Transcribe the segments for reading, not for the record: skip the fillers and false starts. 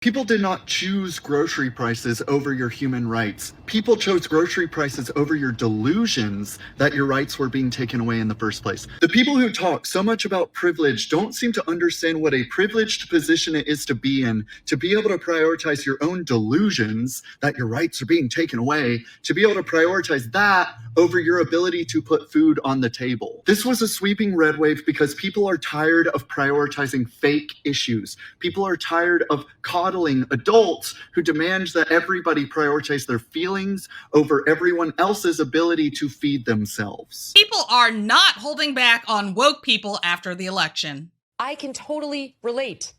People did not choose grocery prices over your human rights. People chose grocery prices over your delusions that your rights were being taken away in the first place. The people who talk so much about privilege don't seem to understand what a privileged position it is to be in, to be able to prioritize your own delusions that your rights are being taken away, to be able to prioritize that over your ability to put food on the table. This was a sweeping red wave because people are tired of prioritizing fake issues. People are tired of coddling adults who demand that everybody prioritize their feelings over everyone else's ability to feed themselves. People are not holding back on woke people after the election. I can totally relate.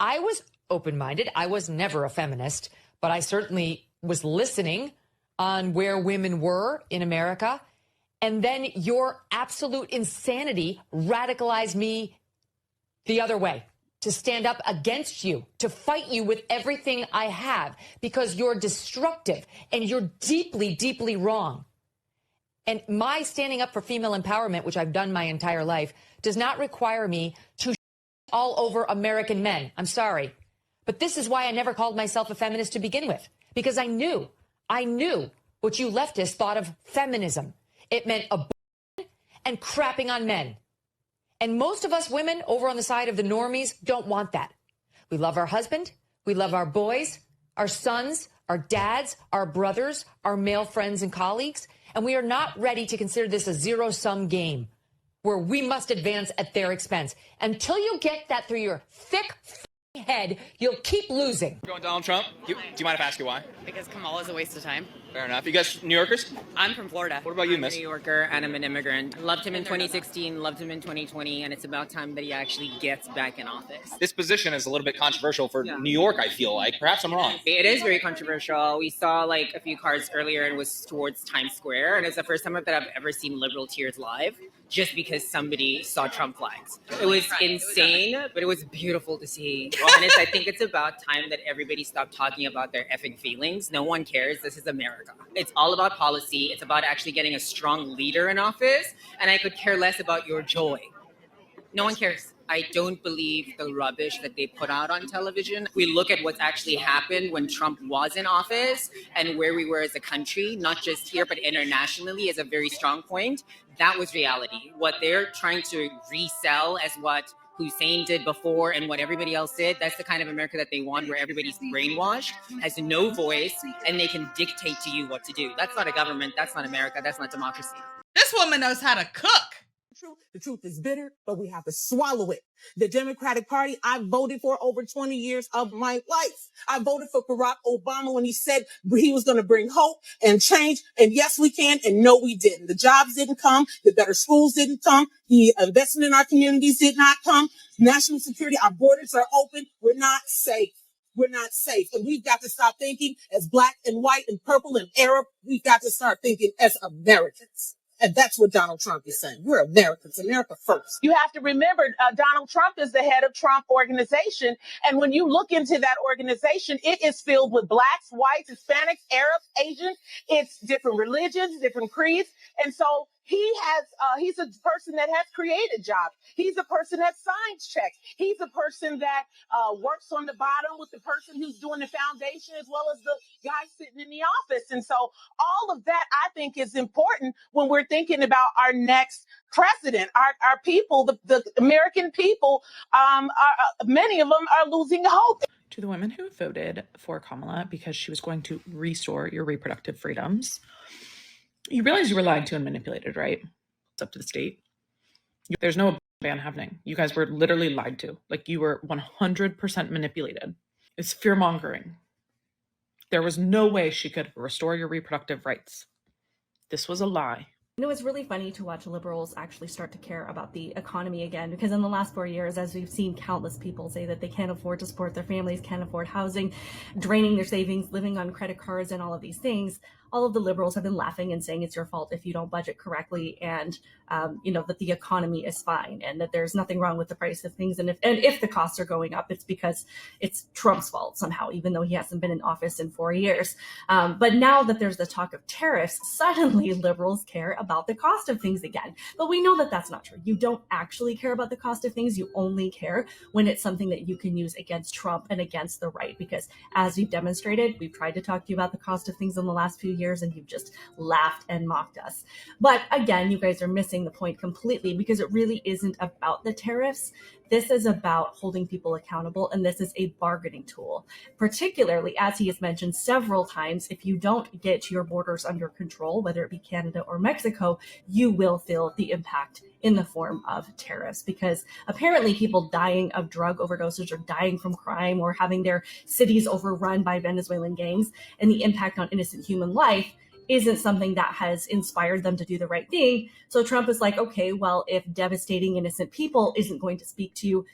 I was open-minded. I was never a feminist, but I certainly was listening on where women were in America. And then your absolute insanity radicalized me the other way, to stand up against you, to fight you with everything I have, because you're destructive and you're deeply, deeply wrong. And my standing up for female empowerment, which I've done my entire life, does not require me to all over American men. I'm sorry. But this is why I never called myself a feminist to begin with, because I knew what you leftists thought of feminism. It meant abortion and crapping on men. And most of us women over on the side of the normies don't want that. We love our husband. We love our boys, our sons, our dads, our brothers, our male friends and colleagues. And we are not ready to consider this a zero-sum game where we must advance at their expense. Until you get that through your thick head, you'll keep losing. We're going Donald Trump. Do you mind if I ask you why? Because Kamala's a waste of time. Fair enough. You guys New Yorkers? I'm from Florida. What about you, I'm miss? a New Yorker, and I'm an immigrant. Loved him in 2016, loved him in 2020, and it's about time that he actually gets back in office. This position is a little bit controversial for New York, I feel like. Perhaps I'm wrong. It is very controversial. We saw like a few cars earlier, and it was towards Times Square, and it's the first time that I've ever seen liberal tears live, just because somebody saw Trump flags. It was insane, but it was beautiful to see. Honest, I think it's about time that everybody stopped talking about their effing feelings. No one cares. This is America. It's all about policy. It's about actually getting a strong leader in office, and I could care less about your joy. No one cares. I don't believe the rubbish that they put out on television. We look at what's actually happened when Trump was in office and where we were as a country, not just here, but internationally, is a very strong point. That was reality. What they're trying to resell as what Hussein did before and what everybody else did, that's the kind of America that they want, where everybody's brainwashed, has no voice, and they can dictate to you what to do. That's not a government. That's not America. That's not democracy. This woman knows how to cook. The truth is bitter, but we have to swallow it. The Democratic Party, I voted for over 20 years of my life. I voted for Barack Obama when he said he was going to bring hope and change. And yes, we can. And no, we didn't. The jobs didn't come. The better schools didn't come. The investment in our communities did not come. National security, our borders are open. We're not safe. We're not safe. And we've got to stop thinking as black and white and purple and Arab. We've got to start thinking as Americans. And that's what Donald Trump is saying. We're Americans, America first. You have to remember, Donald Trump is the head of Trump Organization. And when you look into that organization, it is filled with blacks, whites, Hispanics, Arabs, Asians. It's different religions, different creeds. And so he's a person that has created jobs. He's a person that signs checks. He's a person that works on the bottom with the person who's doing the foundation, as well as the guy sitting in the office. And so all of that, I think, is important when we're thinking about our next president. Our people, the American people, many of them are losing hope. To the women who voted for Kamala because she was going to restore your reproductive freedoms, you realize you were lied to and manipulated, right? It's up to the state. There's no ban happening. You guys were literally lied to. Like, you were 100% manipulated. It's fear-mongering. There was no way she could restore your reproductive rights. This was a lie. You know, it's really funny to watch liberals actually start to care about the economy again, because in the last 4 years, as we've seen countless people say that they can't afford to support their families, can't afford housing, draining their savings, living on credit cards and all of these things, all of the liberals have been laughing and saying it's your fault if you don't budget correctly, and that the economy is fine and that there's nothing wrong with the price of things. And if the costs are going up, it's because it's Trump's fault somehow, even though he hasn't been in office in 4 years. But now that there's the talk of tariffs, suddenly liberals care about the cost of things again. But we know that that's not true. You don't actually care about the cost of things. You only care when it's something that you can use against Trump and against the right, because as we've demonstrated, we've tried to talk to you about the cost of things in the last few years and you've just laughed and mocked us. But again, you guys are missing the point completely, because it really isn't about the tariffs. This is about holding people accountable, and this is a bargaining tool. Particularly, as he has mentioned several times, if you don't get your borders under control, whether it be Canada or Mexico, you will feel the impact in the form of tariffs, because apparently people dying of drug overdoses or dying from crime or having their cities overrun by Venezuelan gangs, and the impact on innocent human life isn't something that has inspired them to do the right thing. So Trump is like, okay, well, if devastating innocent people isn't going to speak to you,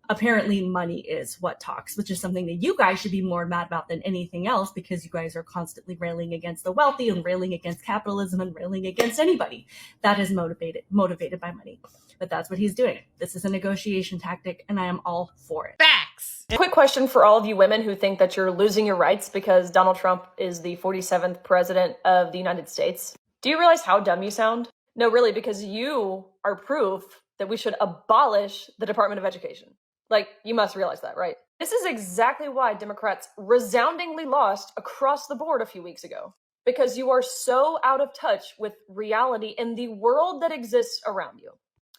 apparently money is what talks, which is something that you guys should be more mad about than anything else, because you guys are constantly railing against the wealthy and railing against capitalism and railing against anybody that is motivated by money. But that's what he's doing. This is a negotiation tactic, and I am all for it. Facts. Quick question for all of you women who think that you're losing your rights because Donald Trump is the 47th president of the United States. Do you realize how dumb you sound? No, really, because you are proof that we should abolish the Department of Education. Like, you must realize that, right? This is exactly why Democrats resoundingly lost across the board a few weeks ago. Because you are so out of touch with reality and the world that exists around you.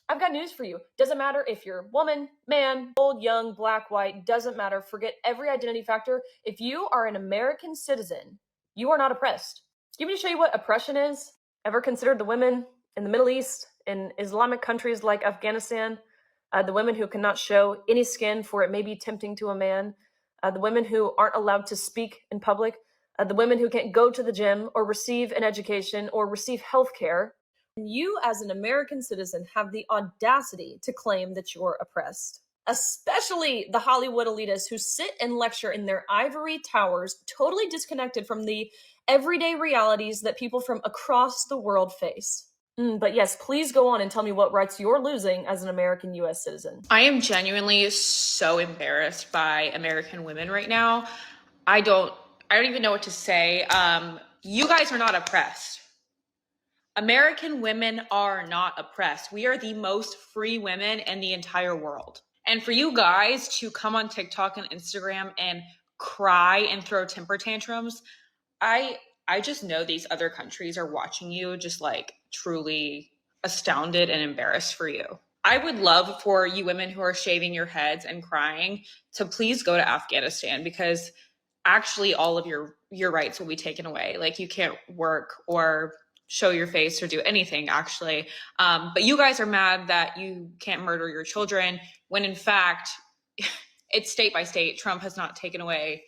I've got news for you. Doesn't matter if you're woman, man, old, young, black, white, doesn't matter. Forget every identity factor. If you are an American citizen, you are not oppressed. Do you want me to show you what oppression is? Ever considered the women in the Middle East, in Islamic countries like Afghanistan? The women who cannot show any skin for it may be tempting to a man, the women who aren't allowed to speak in public, the women who can't go to the gym or receive an education or receive health care. You as an American citizen have the audacity to claim that you're oppressed. Especially the Hollywood elitists who sit and lecture in their ivory towers, totally disconnected from the everyday realities that people from across the world face. But yes, please go on and tell me what rights you're losing as an American U.S. citizen. I am genuinely so embarrassed by American women right now. I don't even know what to say. You guys are not oppressed. American women are not oppressed. We are the most free women in the entire world. And for you guys to come on TikTok and Instagram and cry and throw temper tantrums, I just know these other countries are watching you just like truly astounded and embarrassed for you. I would love for you women who are shaving your heads and crying to please go to Afghanistan, because actually all of your rights will be taken away. Like, you can't work or show your face or do anything, actually. But you guys are mad that you can't murder your children, when in fact, it's state by state. Trump has not taken away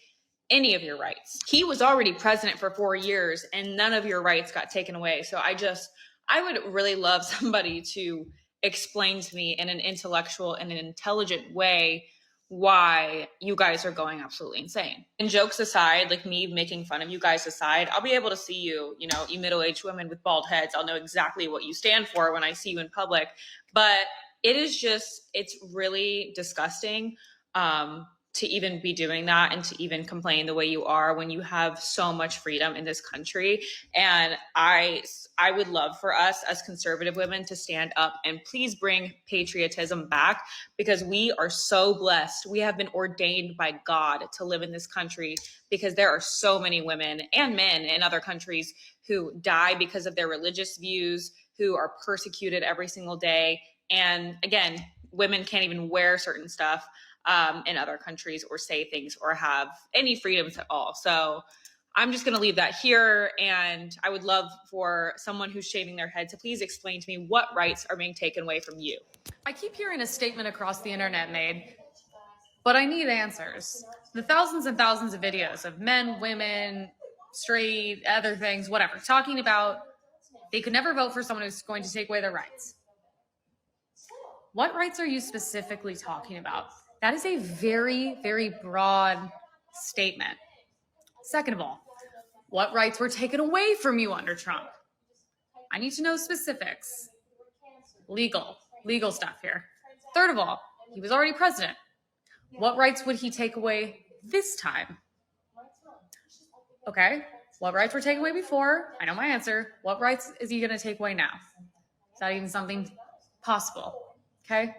any of your rights. He was already president for 4 years and none of your rights got taken away. So I would really love somebody to explain to me in an intellectual and an intelligent way why you guys are going absolutely insane. And jokes aside, like me making fun of you guys aside, I'll be able to see you, you middle-aged women with bald heads. I'll know exactly what you stand for when I see you in public. But it's really disgusting to even be doing that and to even complain the way you are when you have so much freedom in this country. And I would love for us as conservative women to stand up and please bring patriotism back, because we are so blessed. We have been ordained by God to live in this country, because there are so many women and men in other countries who die because of their religious views, who are persecuted every single day. And again, women can't even wear certain stuff in other countries or say things or have any freedoms at all. So I'm just going to leave that here. And I would love for someone who's shaving their head to please explain to me what rights are being taken away from you. I keep hearing a statement across the internet made, but I need answers. The thousands and thousands of videos of men, women, straight, other things, whatever, talking about they could never vote for someone who's going to take away their rights. What rights are you specifically talking about? That is a very, very broad statement. Second of all, What rights were taken away from you under Trump? I need to know specifics. Legal stuff here. Third of all, he was already president. What rights would he take away this time? Okay, what rights were taken away before? I know my answer. What rights is he going to take away now? Is that even something possible? Okay.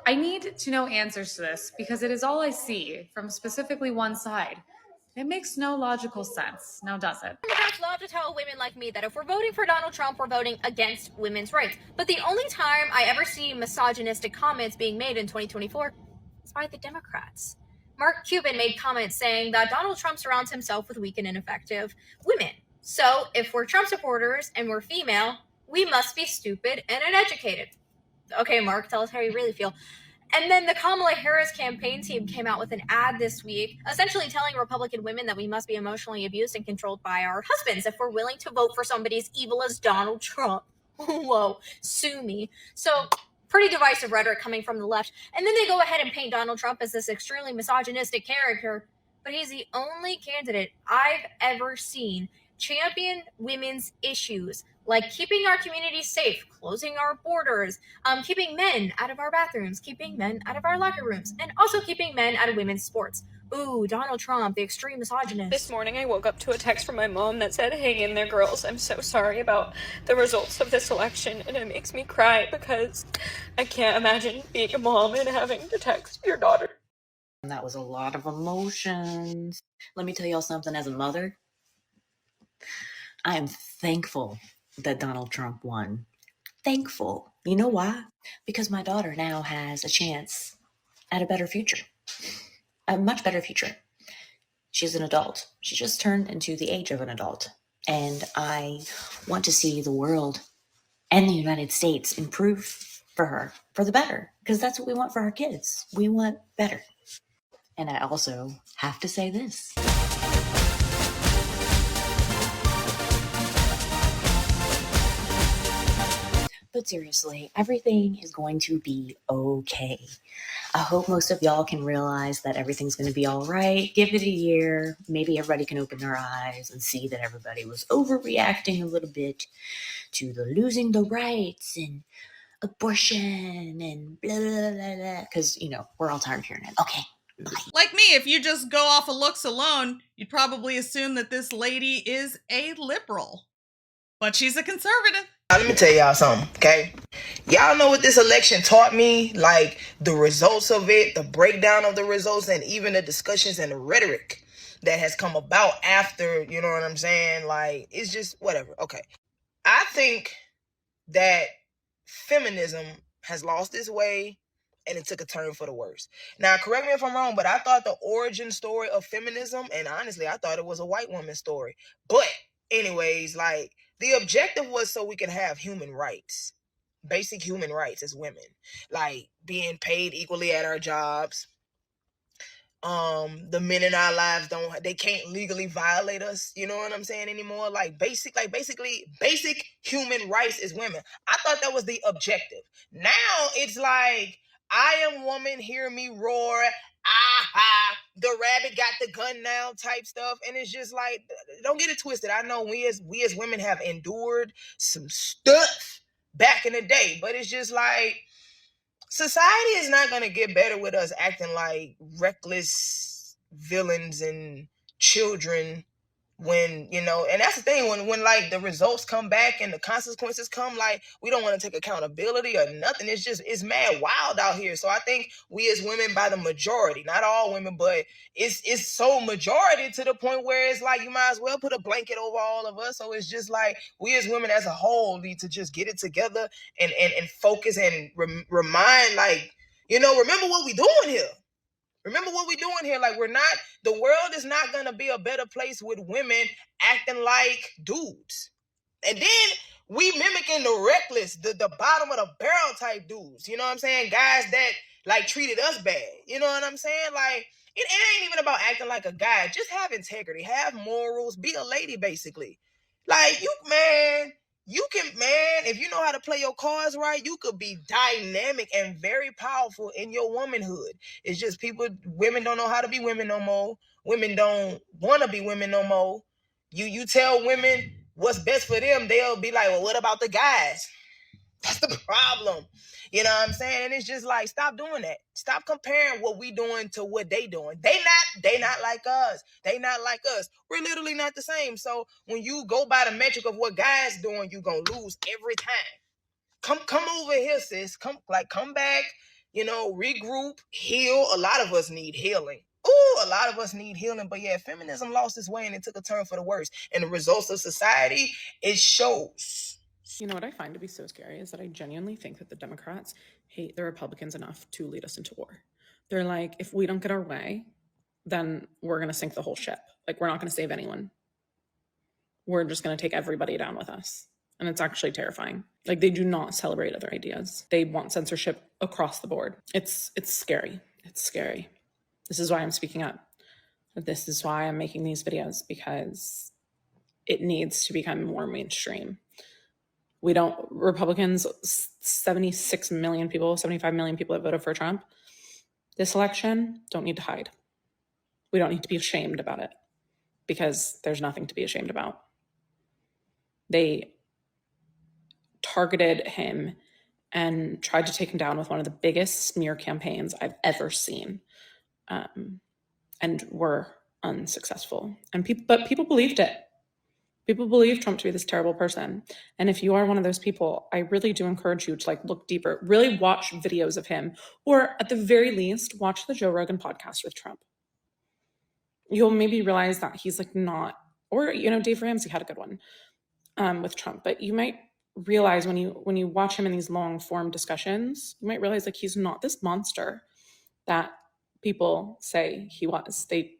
I need to know answers to this because it is all I see from specifically one side. It makes no logical sense. Now, does it? Democrats love to tell women like me that if we're voting for Donald Trump, we're voting against women's rights. But the only time I ever see misogynistic comments being made in 2024 is by the Democrats. Mark Cuban made comments saying that Donald Trump surrounds himself with weak and ineffective women. So if we're Trump supporters and we're female, we must be stupid and uneducated. Okay, Mark, tell us how you really feel. And then the Kamala Harris campaign team came out with an ad this week, essentially telling Republican women that we must be emotionally abused and controlled by our husbands if we're willing to vote for somebody as evil as Donald Trump. Whoa, sue me. So pretty divisive rhetoric coming from the left. And then they go ahead and paint Donald Trump as this extremely misogynistic character, but he's the only candidate I've ever seen champion women's issues, like keeping our communities safe, closing our borders, keeping men out of our bathrooms, keeping men out of our locker rooms, and also keeping men out of women's sports. Ooh, Donald Trump, the extreme misogynist. This morning I woke up to a text from my mom that said, "Hang in there, girls. I'm so sorry about the results of this election," and it makes me cry because I can't imagine being a mom and having to text your daughter. And that was a lot of emotions. Let me tell y'all something. As a mother, I am thankful that Donald Trump won. Thankful. You know why? Because my daughter now has a chance at a better future. A much better future. She's an adult. She just turned into the age of an adult. And I want to see the world and the United States improve for her, for the better. Because that's what we want for our kids. We want better. And I also have to say this. But seriously, everything is going to be okay. I hope most of y'all can realize that everything's going to be all right. Give it a year. Maybe everybody can open their eyes and see that everybody was overreacting a little bit to the losing the rights and abortion and blah, blah, blah, blah. Because, you know, we're all tired of hearing it. Okay. Like me, if you just go off of looks alone, you'd probably assume that this lady is a liberal. But she's a conservative. Let me tell y'all something, okay? Y'all know what this election taught me? Like, the results of it, the breakdown of the results, and even the discussions and the rhetoric that has come about after, you know what I'm saying? Like, it's just whatever. Okay. I think that feminism has lost its way and it took a turn for the worse. Now, correct me if I'm wrong, but I thought the origin story of feminism, and honestly, I thought it was a white woman's story. But anyways, like, the objective was so we could have human rights, basic human rights as women, like being paid equally at our jobs. The men in our lives they can't legally violate us, you know what I'm saying, anymore. Basically basic human rights as women. I thought that was the objective. Now it's like, I am woman, hear me roar. The rabbit got the gun now type stuff. And it's just like, don't get it twisted. I know we as women have endured some stuff back in the day, but it's just like, society is not going to get better with us acting like reckless villains and children when, you know, and that's the thing, when like the results come back and the consequences come, like, we don't want to take accountability or nothing. It's mad wild out here. So I think we as women, by the majority, not all women, but it's so majority to the point where it's like, you might as well put a blanket over all of us. So it's just like, we as women as a whole need to just get it together and focus and remind, like, you know, remember what we doing here. Remember what we're doing here. Like, the world is not going to be a better place with women acting like dudes. And then we mimicking the reckless, the bottom of the barrel type dudes. You know what I'm saying? Guys that like treated us bad. You know what I'm saying? Like, it ain't even about acting like a guy. Just have integrity, have morals, be a lady, basically. Like, You can, man, if you know how to play your cards right, you could be dynamic and very powerful in your womanhood. It's just women don't know how to be women no more. Women don't want to be women no more. You tell women what's best for them, they'll be like, well, what about the guys? That's the problem. You know what I'm saying? And it's just like, stop doing that. Stop comparing what we doing to what they doing. They not like us. They not like us. We're literally not the same. So when you go by the metric of what guys doing, you're gonna lose every time. Come over here, sis. Come back, regroup, heal. A lot of us need healing. A lot of us need healing. But yeah, feminism lost its way and it took a turn for the worse. And the results of society, it shows. You know what I find to be so scary is that I genuinely think that the Democrats hate the Republicans enough to lead us into war. They're like, if we don't get our way, then we're going to sink the whole ship. Like, we're not going to save anyone. We're just going to take everybody down with us. And it's actually terrifying. Like, they do not celebrate other ideas. They want censorship across the board. It's scary. It's scary. This is why I'm speaking up. This is why I'm making these videos, because it needs to become more mainstream. Republicans, 76 million people, 75 million people that voted for Trump this election don't need to hide. We don't need to be ashamed about it, because there's nothing to be ashamed about. They targeted him and tried to take him down with one of the biggest smear campaigns I've ever seen, and were unsuccessful. But people believed it. People believe Trump to be this terrible person. And if you are one of those people, I really do encourage you to look deeper, really watch videos of him, or at the very least, watch the Joe Rogan podcast with Trump. You'll maybe realize that he's not, or, Dave Ramsey had a good one with Trump, but you might realize when you watch him in these long form discussions, you might realize he's not this monster that people say he was. They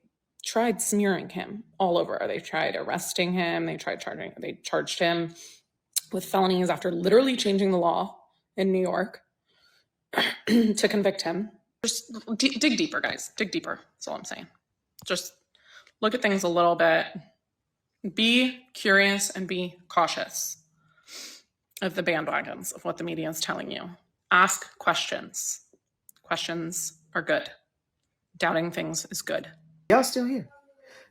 tried smearing him all over. They tried arresting him. They charged him with felonies after literally changing the law in New York to convict him. Just dig deeper, guys. Dig deeper. That's all I'm saying. Just look at things a little bit. Be curious and be cautious of the bandwagons of what the media is telling you. Ask questions. Questions are good. Doubting things is good. Y'all still here.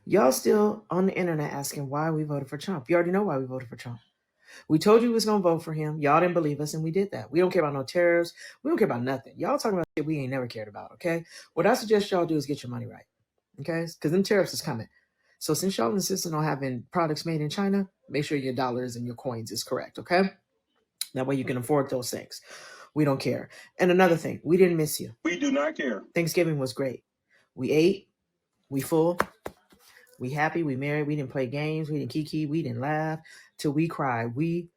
Y'all still on the internet asking why we voted for Trump. You already know why we voted for Trump. We told you we was going to vote for him. Y'all didn't believe us, and we did that. We don't care about no tariffs. We don't care about nothing. Y'all talking about shit we ain't never cared about, okay? What I suggest y'all do is get your money right, okay? Because them tariffs is coming. So since y'all insisting on having products made in China, make sure your dollars and your coins is correct, okay? That way you can afford those things. We don't care. And another thing, we didn't miss you. We do not care. Thanksgiving was great. We ate. We full. We happy. We married. We didn't play games. We didn't kiki. We didn't laugh till we cried. We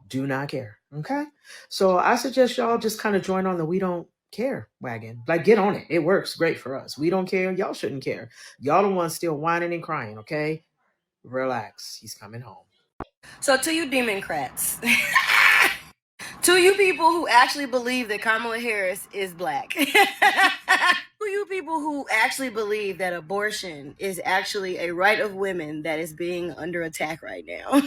do not care. Okay? So I suggest y'all just kind of join on the we don't care wagon. Get on it. It works great for us. We don't care. Y'all shouldn't care. Y'all the ones still whining and crying, okay? Relax. He's coming home. So to you Democrats, to you people who actually believe that Kamala Harris is black, to you people who actually believe that abortion is actually a right of women that is being under attack right now,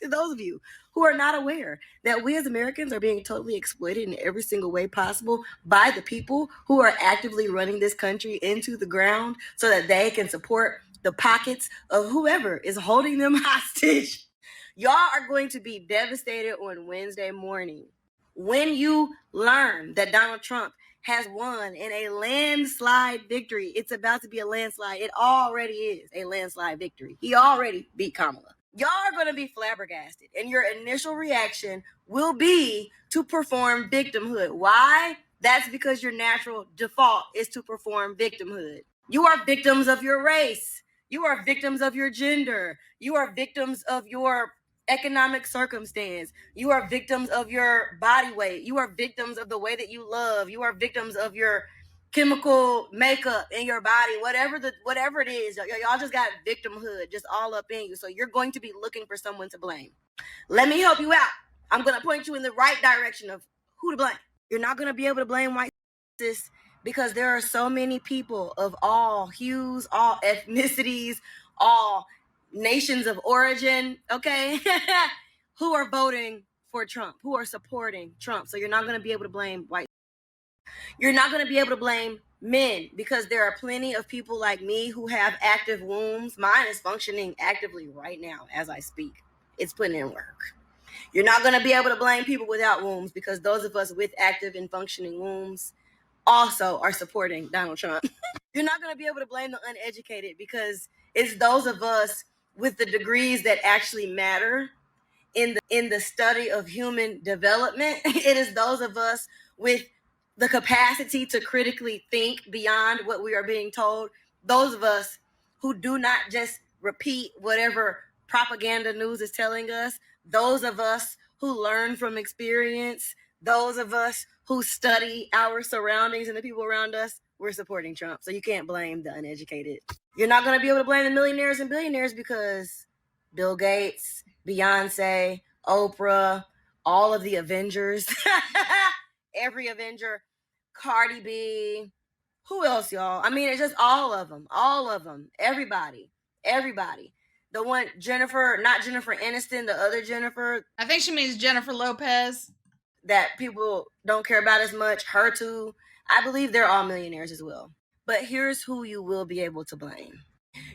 to those of you who are not aware that we as Americans are being totally exploited in every single way possible by the people who are actively running this country into the ground so that they can support the pockets of whoever is holding them hostage. Y'all are going to be devastated on Wednesday morning when you learn that Donald Trump has won in a landslide victory. It's about to be a landslide. It already is a landslide victory. He already beat Kamala. Y'all are going to be flabbergasted, and your initial reaction will be to perform victimhood. Why? That's because your natural default is to perform victimhood. You are victims of your race. You are victims of your gender. You are victims of your economic circumstance. You are victims of your body weight. You are victims of the way that you love. You are victims of your chemical makeup in your body, whatever it is. Y'all just got victimhood just all up in you. So you're going to be looking for someone to blame. Let me help you out. I'm going to point you in the right direction of who to blame. You're not going to be able to blame white racists because there are so many people of all hues, all ethnicities, all nations of origin, okay, who are voting for Trump, who are supporting Trump. So you're not going to be able to blame white. You're not going to be able to blame men, because there are plenty of people like me who have active wombs. Mine is functioning actively right now as I speak. It's putting in work. You're not going to be able to blame people without wombs, because those of us with active and functioning wombs also are supporting Donald Trump. You're not going to be able to blame the uneducated, because it's those of us with the degrees that actually matter in the study of human development. It is those of us with the capacity to critically think beyond what we are being told. Those of us who do not just repeat whatever propaganda news is telling us. Those of us who learn from experience. Those of us who study our surroundings and the people around us. We're supporting Trump. So you can't blame the uneducated. You're not going to be able to blame the millionaires and billionaires, because Bill Gates, Beyonce, Oprah, all of the Avengers, every Avenger, Cardi B, who else, y'all? I mean, it's just all of them, everybody. The one, Jennifer, not Jennifer Aniston, the other Jennifer. I think she means Jennifer Lopez. That people don't care about as much, her too. I believe they're all millionaires as well. But here's who you will be able to blame.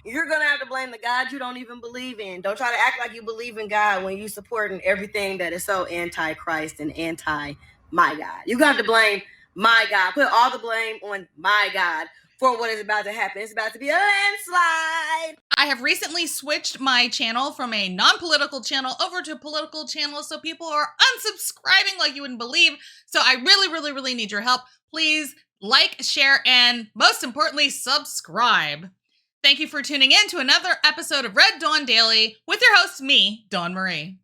You're going to have to blame the God you don't even believe in. Don't try to act like you believe in God when you supporting everything that is so anti-Christ and anti-my God. You're going to have to blame my God. Put all the blame on my God for what is about to happen. It's about to be a landslide. I have recently switched my channel from a non-political channel over to a political channel, so people are unsubscribing like you wouldn't believe. So I really, really, really need your help. Please like, share, and most importantly, subscribe. Thank you for tuning in to another episode of Red Dawn Daily with your host, me, Dawn Marie.